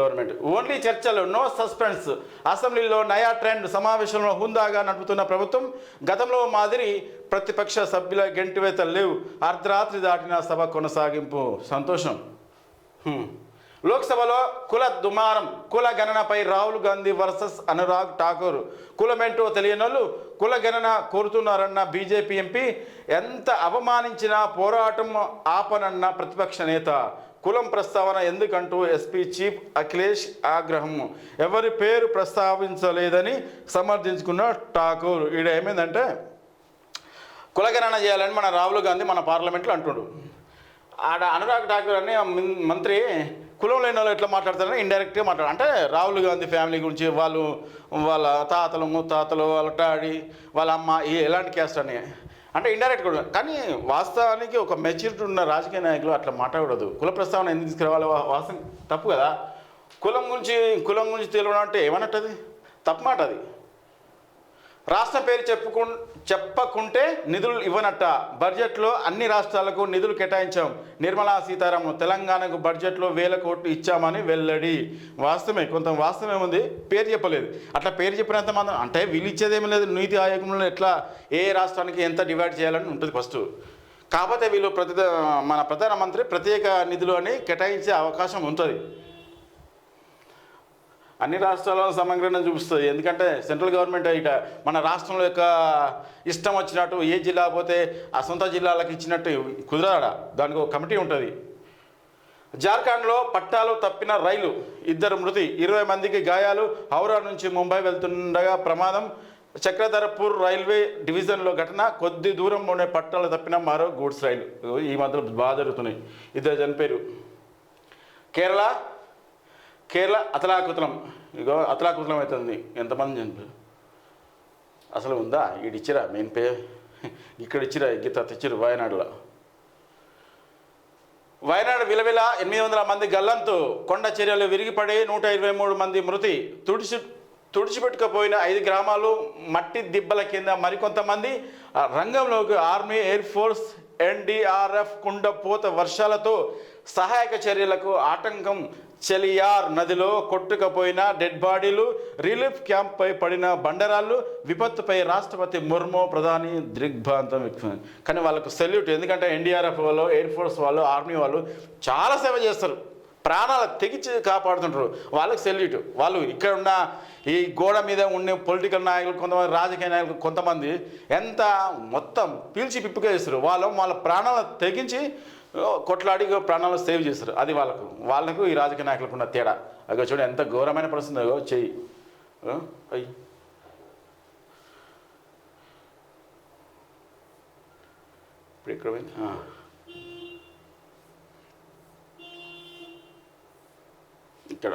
Government only చర్చలు, no suspense. అసెంబ్లీలో నయా ట్రెండ్. సమావేశంలో హుందాగా నడుపుతున్న ప్రభుత్వం. గతంలో మాదిరి ప్రతిపక్ష సభ్యుల గెంటివేతలు లేవు. అర్ధరాత్రి దాటిన సభ కొనసాగింపు. సంతోషం. లోక్సభలో కుల దుమారం. కుల గణనపై రాహుల్ గాంధీ వర్సెస్ అనురాగ్ ఠాకూర్. కులమేంటో తెలియనోళ్ళు కుల గణన కోరుతున్నారన్న బీజేపీ ఎంపీ. ఎంత అవమానించినా పోరాటం ఆపనన్న ప్రతిపక్ష నేత. కులం ప్రస్తావన ఎందుకంటూ ఎస్పీ చీఫ్ అఖిలేష్ ఆగ్రహం. ఎవరి పేరు ప్రస్తావించలేదని సమర్థించుకున్న ఠాకూర్. ఈడ ఏమైందంటే కులగణన చేయాలని మన రాహుల్ గాంధీ మన పార్లమెంట్లో అంటున్నాడు. ఆడ అనురాగ్ ఠాకూర్ అనే మంత్రి కులం లేని వాళ్ళు ఎట్లా మాట్లాడతారని ఇండైరెక్ట్గా మాట్లాడారు. అంటే రాహుల్ గాంధీ ఫ్యామిలీ గురించి, వాళ్ళు వాళ్ళ తాతలు ముత్తాతలు, వాళ్ళ డాడీ, వాళ్ళ అమ్మ ఎలాంటి క్యాస్ట్ అని అంటే ఇండైరెక్ట్ కూడా. కానీ వాస్తవానికి ఒక మెచ్యూరిటీ ఉన్న రాజకీయ నాయకులు అట్లా మాట్లాడకూడదు. కుల ప్రస్తావన ఎందుకు తీసుకురావాలి? వాస్తవం తప్పు కదా. కులం గురించి తెలియడం అంటే ఏమన్నట్టు? తప్పు మాట అది. రాష్ట్ర పేరు చెప్పకుంటే నిధులు ఇవ్వనట్ట. బడ్జెట్లో అన్ని రాష్ట్రాలకు నిధులు కేటాయించాం. నిర్మలా సీతారామన్. తెలంగాణకు బడ్జెట్లో 1000 కోట్లు ఇచ్చామని వెల్లడి. వాస్తవమే, కొంత వాస్తవమే ఉంది. పేరు చెప్పలేదు. అట్లా పేరు చెప్పినంత మంది అంటే వీళ్ళు ఇచ్చేదేమీ లేదు. నీతి ఆయోగంలో ఎట్లా ఏ రాష్ట్రానికి ఎంత డివైడ్ చేయాలని ఉంటుంది ఫస్ట్. కాకపోతే వీళ్ళు మన ప్రధానమంత్రి ప్రత్యేక నిధులు అని కేటాయించే అవకాశం ఉంటుంది. అన్ని రాష్ట్రాలను సమగ్రంగా చూపిస్తుంది. ఎందుకంటే సెంట్రల్ గవర్నమెంట్ ఇక మన రాష్ట్రంలో యొక్క ఇష్టం వచ్చినట్టు ఏ జిల్లా పోతే ఆ సొంత జిల్లాలకు ఇచ్చినట్టు కుదరడా. దానికి ఒక కమిటీ ఉంటుంది. జార్ఖండ్లో పట్టాలు తప్పిన రైలు. 2 మృతి, 20 మందికి గాయాలు. హౌరా నుంచి ముంబై వెళ్తుండగా ప్రమాదం. చక్రధర్పూర్ రైల్వే డివిజన్లో ఘటన. కొద్ది దూరంలోనే పట్టాలు తప్పిన మరో గూడ్స్ రైలు. ఈ మధ్యలో బాగా జరుగుతున్నాయి. 2 చనిపోయారు. కేరళ అతలాకుతలం. అతలాకుతలం అవుతుంది. ఎంతమంది చనిపోయారు అసలు ఉందా? ఇచ్చిరా మెయిన్ ఇక్కడ ఇచ్చిరా గీత తెచ్చిరు. వయనాడు విలవిల 800 మంది గల్లంతు. కొండ చర్యలు విరిగిపడి 123 మంది మృతి. తుడిచిపెట్టుకపోయిన 5 గ్రామాలు మట్టి దిబ్బల కింద. మరికొంతమంది రంగంలోకి. ఆర్మీ, ఎయిర్ ఫోర్స్, ఎన్డీఆర్ఎఫ్ కుండపోత వర్షాలతో సహాయక చర్యలకు ఆటంకం. చెలియార్ నదిలో కొట్టుకుపోయిన డెడ్ బాడీలు. రిలీఫ్ క్యాంప్పై పడిన బండరాళ్ళు. విపత్తుపై రాష్ట్రపతి ముర్ము, ప్రధాని దిగ్భ్రాంతం వ్యక్తం. కానీ వాళ్ళకు సెల్యూట్. ఎందుకంటే ఎన్డీఆర్ఎఫ్ వాళ్ళు, ఎయిర్ ఫోర్స్ వాళ్ళు, ఆర్మీ వాళ్ళు చాలా సేవ చేస్తారు. ప్రాణాలు తెగించి కాపాడుతుంటారు. వాళ్ళకి సెల్యూట్. వాళ్ళు ఇక్కడ ఉన్న ఈ గోడ మీద ఉండే పొలిటికల్ నాయకులు, కొంతమంది రాజకీయ నాయకులు, కొంతమంది ఎంత మొత్తం పీల్చి పిప్పుగా చేస్తారు. వాళ్ళ ప్రాణాలు తెగించి కొట్లాడి ప్రాణాలు సేవ్ చేస్తారు. అది వాళ్ళకు ఈ రాజకీయ నాయకులకు ఉన్న తేడా. అగో చూడ ఎంత ఘోరమైన పరిస్థితి. అగో చెయ్యి అయ్యి ఇప్పుడు ఇక్కడ పోయింది. ఇక్కడ